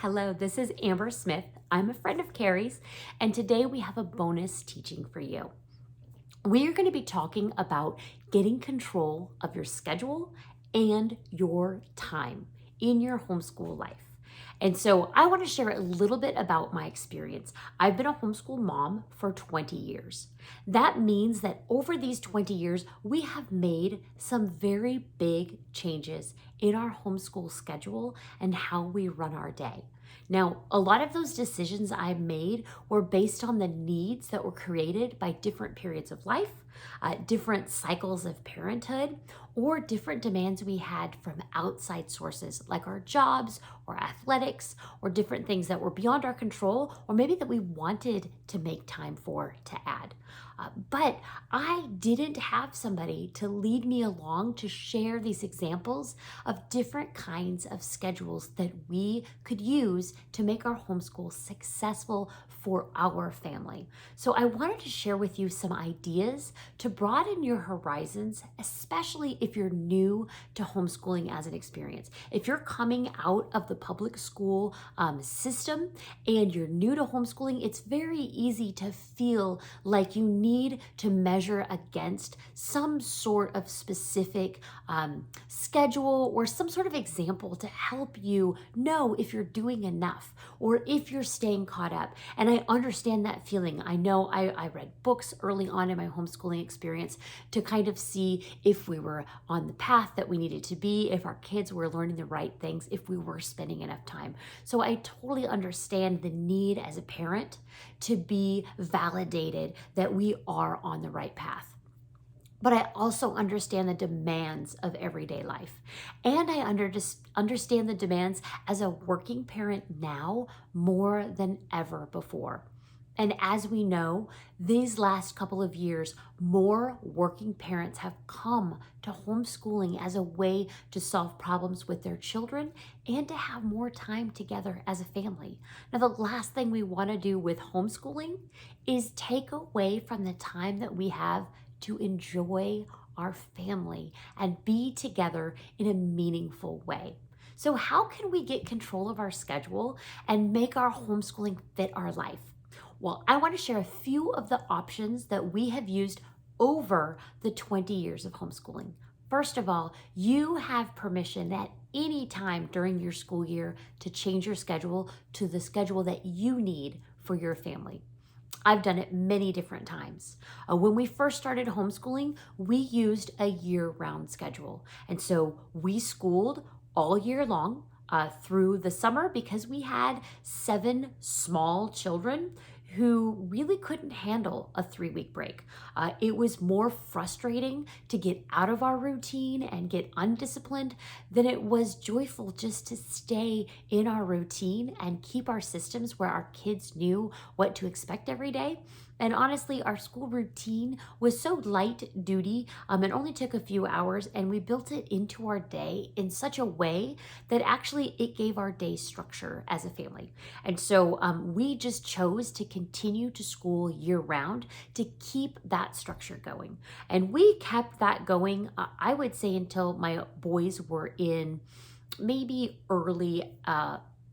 Hello, this is Amber Smith. I'm a friend of Carrie's, and today we have a bonus teaching for you. We are going to be talking about getting control of your schedule and your time in your homeschool life. And so I want to share a little bit about my experience. I've been a homeschool mom for 20 years. That means that over these 20 years, we have made some very big changes in our homeschool schedule and how we run our day. Now, a lot of those decisions I made were based on the needs that were created by different periods of life, different cycles of parenthood, or different demands we had from outside sources like our jobs or athletics or different things that were beyond our control or maybe that we wanted to make time for to add. But I didn't have somebody to lead me along to share these examples of different kinds of schedules that we could use to make our homeschool successful for our family. So I wanted to share with you some ideas to broaden your horizons, especially if you're new to homeschooling as an experience. If you're coming out of the public school system and you're new to homeschooling, it's very easy to feel like you need to measure against some sort of specific schedule or some sort of example to help you know if you're doing enough or if you're staying caught up. And I understand that feeling. I know I read books early on in my homeschooling experience to kind of see if we were on the path that we needed to be, if our kids were learning the right things, if we were spending enough time. So I totally understand the need as a parent to be validated that we are on the right path. But I also understand the demands of everyday life. And I understand the demands as a working parent now more than ever before. And as we know, these last couple of years, more working parents have come to homeschooling as a way to solve problems with their children and to have more time together as a family. Now, the last thing we want to do with homeschooling is take away from the time that we have to enjoy our family and be together in a meaningful way. So how can we get control of our schedule and make our homeschooling fit our life? Well, I want to share a few of the options that we have used over the 20 years of homeschooling. First of all, you have permission at any time during your school year to change your schedule to the schedule that you need for your family. I've done it many different times. When we first started homeschooling, we used a year-round schedule. And so we schooled all year long through the summer because we had 7 small children who really couldn't handle a 3-week break. It was more frustrating to get out of our routine and get undisciplined than it was joyful just to stay in our routine and keep our systems where our kids knew what to expect every day. And honestly, our school routine was so light duty, it only took a few hours, and we built it into our day in such a way that actually it gave our day structure as a family. And so we just chose to continue to school year round to keep that structure going. And we kept that going, I would say, until my boys were in maybe early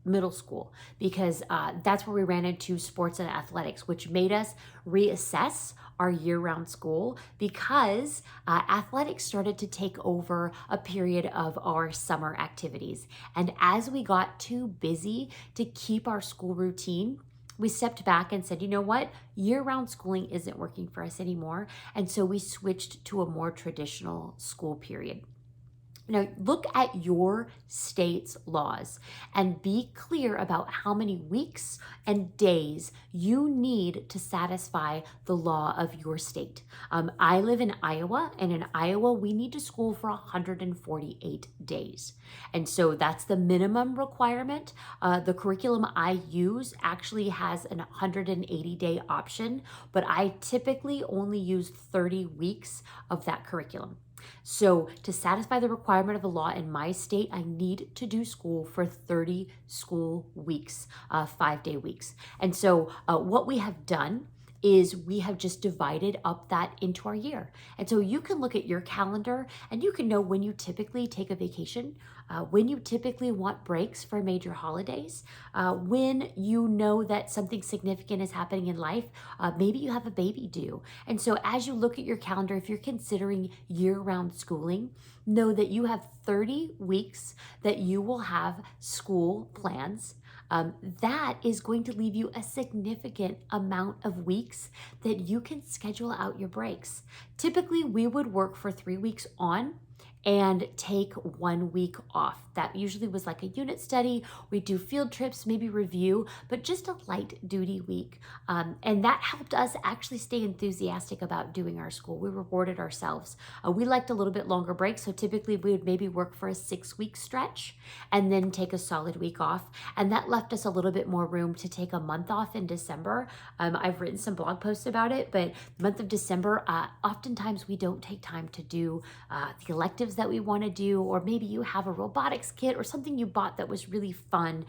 middle school, because that's where we ran into sports and athletics, which made us reassess our year-round school because athletics started to take over a period of our summer activities. And as we got too busy to keep our school routine, we stepped back and said, you know what? Year-round schooling isn't working for us anymore. And so we switched to a more traditional school period. Now, look at your state's laws and be clear about how many weeks and days you need to satisfy the law of your state. I live in Iowa, and in Iowa, we need to school for 148 days. And so that's the minimum requirement. The curriculum I use actually has an 180-day option, but I typically only use 30 weeks of that curriculum. So to satisfy the requirement of the law in my state, I need to do school for 30 school weeks, 5-day weeks. And so what we have done is we have just divided up that into our year. And so you can look at your calendar and you can know when you typically take a vacation, when you typically want breaks for major holidays, when you know that something significant is happening in life. Maybe you have a baby due. And so as you look at your calendar, if you're considering year-round schooling, know that you have 30 weeks that you will have school plans. That is going to leave you a significant amount of weeks that you can schedule out your breaks. Typically, we would work for 3 weeks on and take 1 week off. That usually was like a unit study. We do field trips, maybe review, but just a light duty week. And that helped us actually stay enthusiastic about doing our school. We rewarded ourselves. We liked a little bit longer breaks, so typically we would maybe work for a 6-week stretch and then take a solid week off. And that left us a little bit more room to take a month off in December. I've written some blog posts about it, but the month of December, oftentimes we don't take time to do the electives that we want to do, or maybe you have a robotics kit or something you bought that was really fun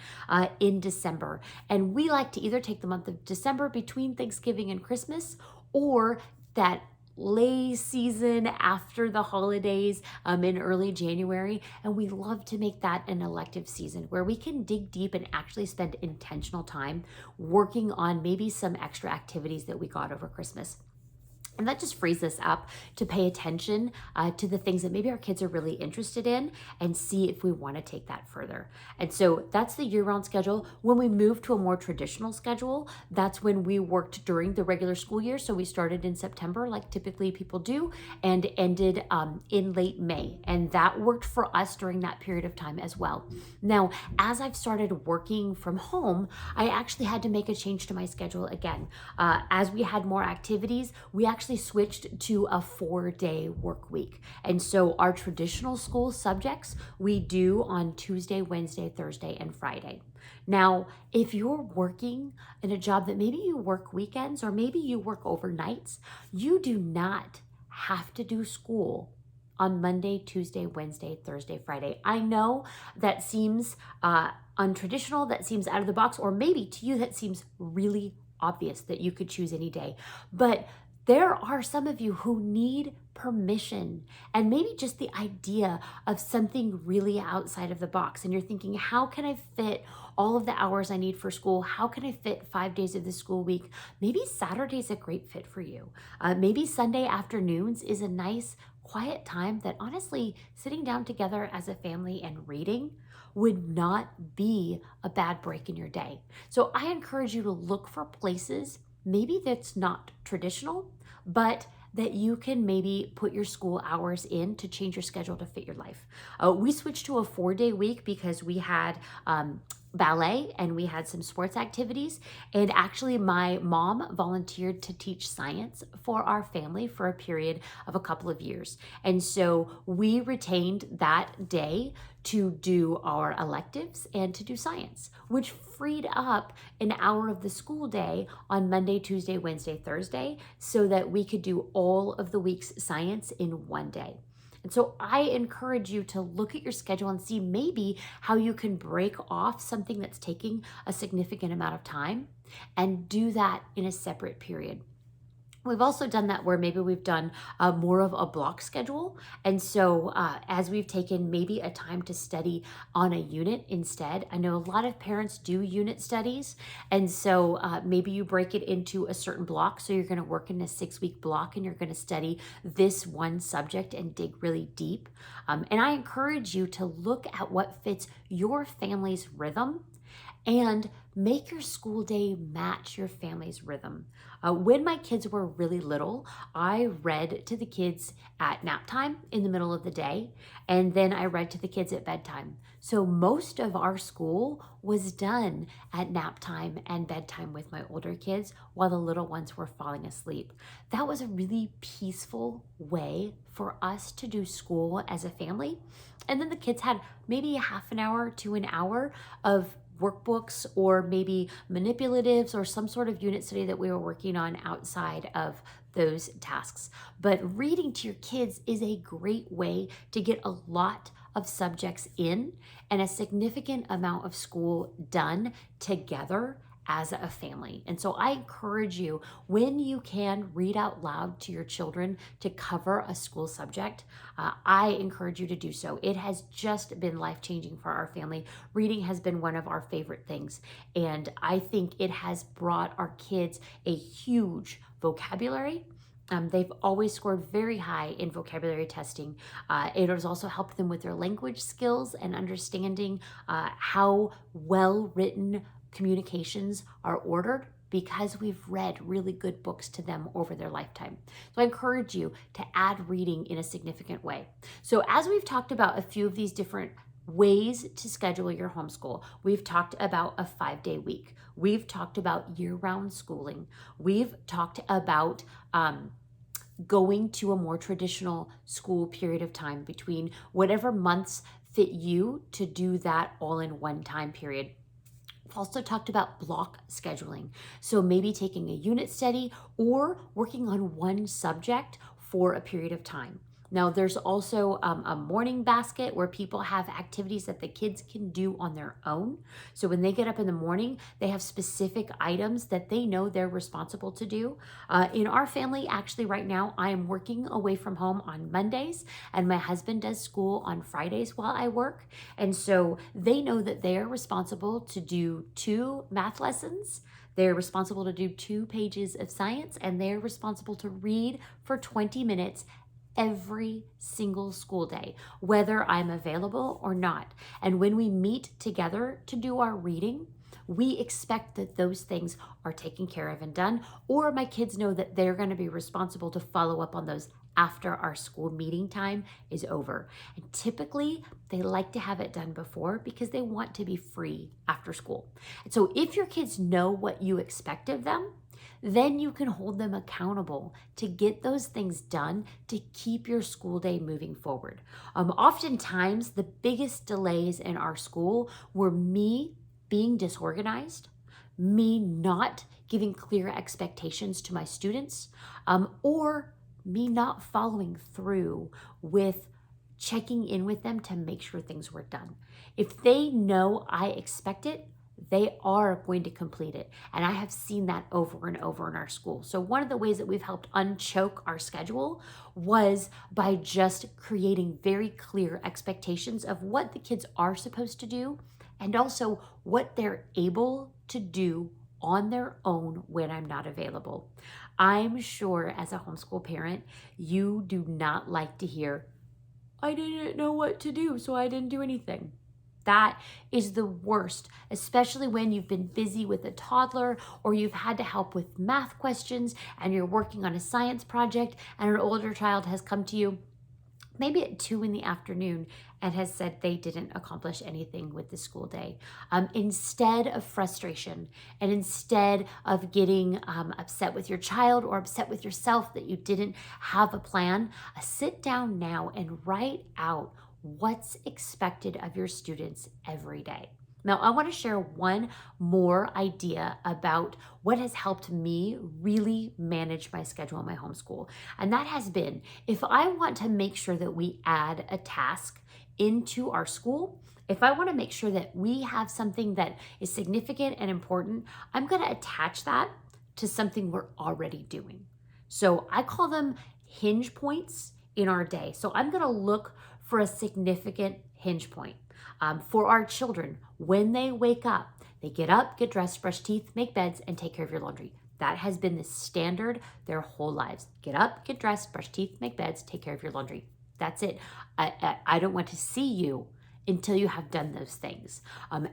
in December. And we like to either take the month of December between Thanksgiving and Christmas, or that lay season after the holidays in early January. And we love to make that an elective season where we can dig deep and actually spend intentional time working on maybe some extra activities that we got over Christmas. And that just frees us up to pay attention to the things that maybe our kids are really interested in and see if we want to take that further. And so that's the year-round schedule. When we moved to a more traditional schedule, that's when we worked during the regular school year. So we started in September, like typically people do, and ended in late May. And that worked for us during that period of time as well. Now, as I've started working from home, I actually had to make a change to my schedule again. As we had more activities, we actually switched to a 4-day work week. And so our traditional school subjects we do on Tuesday, Wednesday, Thursday, and Friday. Now, if you're working in a job that maybe you work weekends or maybe you work overnights, you do not have to do school on Monday, Tuesday, Wednesday, Thursday, Friday. I know that seems untraditional, that seems out of the box, or maybe to you that seems really obvious that you could choose any day. But there are some of you who need permission and maybe just the idea of something really outside of the box. And you're thinking, how can I fit all of the hours I need for school? How can I fit 5 days of the school week? Maybe Saturday's a great fit for you. Maybe Sunday afternoons is a nice, quiet time that honestly, sitting down together as a family and reading would not be a bad break in your day. So I encourage you to look for places maybe that's not traditional, but that you can maybe put your school hours in to change your schedule to fit your life. We switched to a 4-day week because we had ballet and we had some sports activities. And actually my mom volunteered to teach science for our family for a period of a couple of years. And so we retained that day to do our electives and to do science, which freed up an hour of the school day on Monday, Tuesday, Wednesday, Thursday, so that we could do all of the week's science in one day. And so I encourage you to look at your schedule and see maybe how you can break off something that's taking a significant amount of time and do that in a separate period. We've also done that where maybe we've done more of a block schedule. And so as we've taken maybe a time to study on a unit instead, I know a lot of parents do unit studies. And so maybe you break it into a certain block. So you're going to work in a 6-week block and you're going to study this one subject and dig really deep. And I encourage you to look at what fits your family's rhythm and make your school day match your family's rhythm. When my kids were really little, I read to the kids at nap time in the middle of the day, and then I read to the kids at bedtime. So most of our school was done at nap time and bedtime with my older kids while the little ones were falling asleep. That was a really peaceful way for us to do school as a family. And then the kids had maybe a half an hour to an hour of workbooks or maybe manipulatives or some sort of unit study that we were working on outside of those tasks. But reading to your kids is a great way to get a lot of subjects in and a significant amount of school done together as a family. And so I encourage you, when you can, read out loud to your children to cover a school subject. I encourage you to do so. It has just been life-changing for our family. Reading has been one of our favorite things, and I think it has brought our kids a huge vocabulary. They've always scored very high in vocabulary testing. It has also helped them with their language skills and understanding how well-written communications are ordered, because we've read really good books to them over their lifetime. So I encourage you to add reading in a significant way. So as we've talked about a few of these different ways to schedule your homeschool, we've talked about a 5-day week. We've talked about year-round schooling. We've talked about going to a more traditional school period of time between whatever months fit you to do that all in one time period. We've also talked about block scheduling. So maybe taking a unit study or working on one subject for a period of time. Now, there's also a morning basket where people have activities that the kids can do on their own. So when they get up in the morning, they have specific items that they know they're responsible to do. In our family, actually right now, I am working away from home on Mondays, and my husband does school on Fridays while I work. And so they know that they are responsible to do 2 math lessons. They're responsible to do 2 pages of science, and they're responsible to read for 20 minutes every single school day, whether I'm available or not. And when we meet together to do our reading, we expect that those things are taken care of and done, or my kids know that they're going to be responsible to follow up on those after our school meeting time is over. And typically, they like to have it done before because they want to be free after school. And so if your kids know what you expect of them, then you can hold them accountable to get those things done to keep your school day moving forward. Oftentimes, the biggest delays in our school were me being disorganized, me not giving clear expectations to my students, or me not following through with checking in with them to make sure things were done. If they know I expect it, they are going to complete it. And I have seen that over and over in our school. So one of the ways that we've helped unchoke our schedule was by just creating very clear expectations of what the kids are supposed to do and also what they're able to do on their own when I'm not available. I'm sure as a homeschool parent, you do not like to hear, I didn't know what to do, so I didn't do anything. That is the worst, especially when you've been busy with a toddler or you've had to help with math questions and you're working on a science project and an older child has come to you maybe at 2 in the afternoon and has said they didn't accomplish anything with the school day. Instead of frustration and instead of getting upset with your child or upset with yourself that you didn't have a plan, sit down now and write out what's expected of your students every day. Now, I want to share one more idea about what has helped me really manage my schedule in my homeschool. And that has been, if I want to make sure that we add a task into our school, if I want to make sure that we have something that is significant and important, I'm going to attach that to something we're already doing. So I call them hinge points in our day. So I'm going to look for a significant hinge point. For our children, when they wake up, they get up, get dressed, brush teeth, make beds, and take care of your laundry. That has been the standard their whole lives. Get up, get dressed, brush teeth, make beds, take care of your laundry. That's it. I don't want to see you until you have done those things.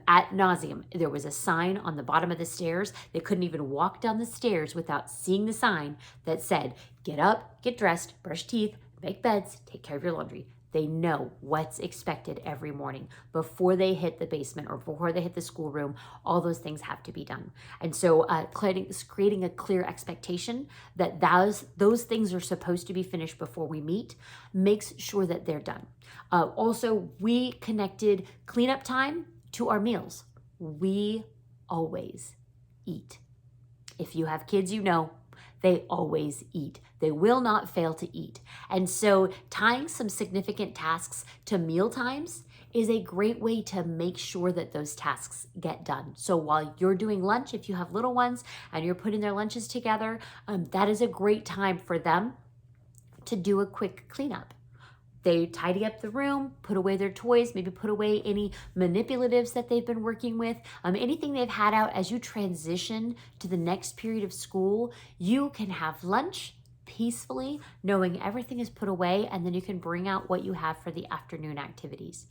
Ad nauseum, there was a sign on the bottom of the stairs. They couldn't even walk down the stairs without seeing the sign that said, get up, get dressed, brush teeth, make beds, take care of your laundry. They know what's expected every morning before they hit the basement or before they hit the schoolroom. All those things have to be done. And so creating a clear expectation that those things are supposed to be finished before we meet makes sure that they're done. Also, we connected cleanup time to our meals. We always eat. If you have kids, you know, they always eat. They will not fail to eat. And so tying some significant tasks to meal times is a great way to make sure that those tasks get done. So while you're doing lunch, if you have little ones and you're putting their lunches together, that is a great time for them to do a quick cleanup. They tidy up the room, put away their toys, maybe put away any manipulatives that they've been working with, anything they've had out. As you transition to the next period of school, you can have lunch peacefully, knowing everything is put away, and then you can bring out what you have for the afternoon activities.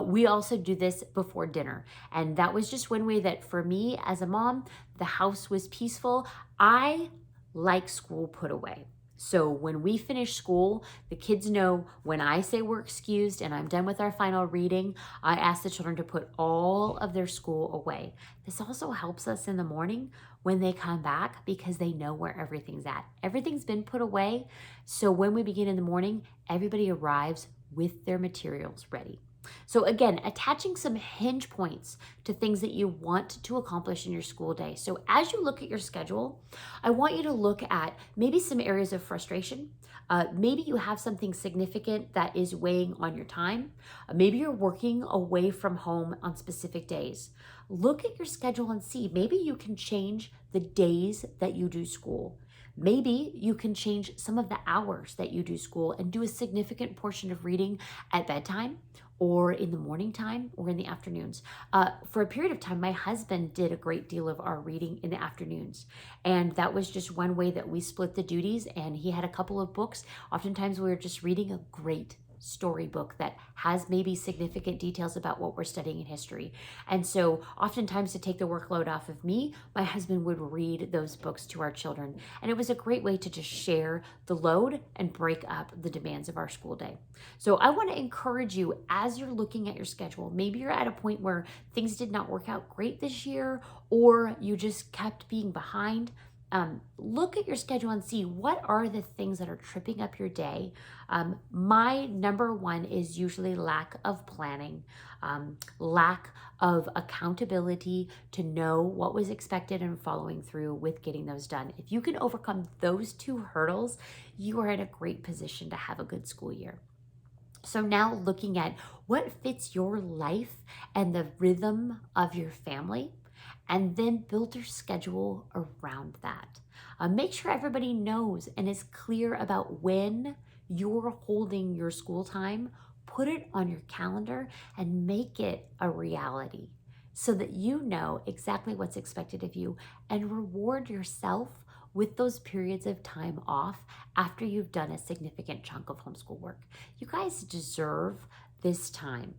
We also do this before dinner, and that was just one way that for me as a mom, the house was peaceful. I like school put away. So when we finish school, the kids know when I say we're excused and I'm done with our final reading, I ask the children to put all of their school away. This also helps us in the morning when they come back because they know where everything's at. Everything's been put away. So when we begin in the morning, everybody arrives with their materials ready. So again, attaching some hinge points to things that you want to accomplish in your school day. So as you look at your schedule, I want you to look at maybe some areas of frustration. Maybe you have something significant that is weighing on your time. Maybe you're working away from home on specific days. Look at your schedule and see, maybe you can change the days that you do school. Maybe you can change some of the hours that you do school and do a significant portion of reading at bedtime or in the morning time or in the afternoons. For a period of time, my husband did a great deal of our reading in the afternoons. And that was just one way that we split the duties. And he had a couple of books. Oftentimes we were just reading a great storybook that has maybe significant details about what we're studying in history. And so oftentimes to take the workload off of me, my husband would read those books to our children. And it was a great way to just share the load and break up the demands of our school day. So I want to encourage you as you're looking at your schedule, maybe you're at a point where things did not work out great this year, or you just kept being behind. Look at your schedule and see what are the things that are tripping up your day. My number one is usually lack of planning, lack of accountability to know what was expected and following through with getting those done. If you can overcome those two hurdles, you are in a great position to have a good school year. So now looking at what fits your life and the rhythm of your family, and then build your schedule around that. Make sure everybody knows and is clear about when you're holding your school time. Put it on your calendar and make it a reality so that you know exactly what's expected of you, and reward yourself with those periods of time off after you've done a significant chunk of homeschool work. You guys deserve this time.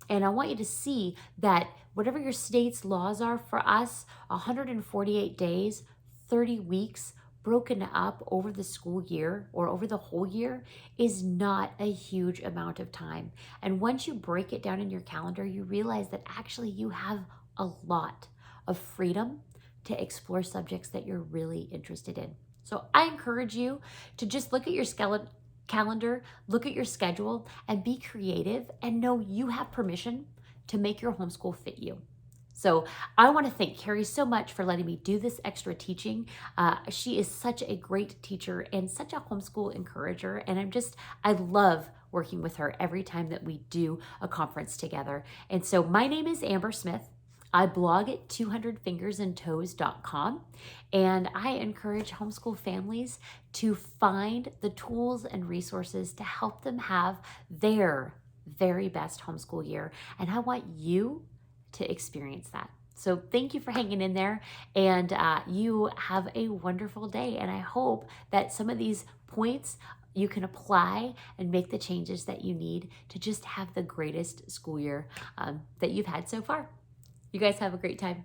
And I want you to see that whatever your state's laws are, for us, 148 days, 30 weeks broken up over the school year or over the whole year is not a huge amount of time. And once you break it down in your calendar, you realize that actually you have a lot of freedom to explore subjects that you're really interested in. So I encourage you to just look at your calendar, look at your schedule, and be creative, and know you have permission to make your homeschool fit you. So I want to thank Carrie so much for letting me do this extra teaching. She is such a great teacher and such a homeschool encourager, and I love working with her every time that we do a conference together. And so my name is Amber Smith. I blog at 200fingersandtoes.com, and I encourage homeschool families to find the tools and resources to help them have their very best homeschool year. And I want you to experience that. So thank you for hanging in there, and you have a wonderful day. And I hope that some of these points you can apply and make the changes that you need to just have the greatest school year that you've had so far. You guys have a great time.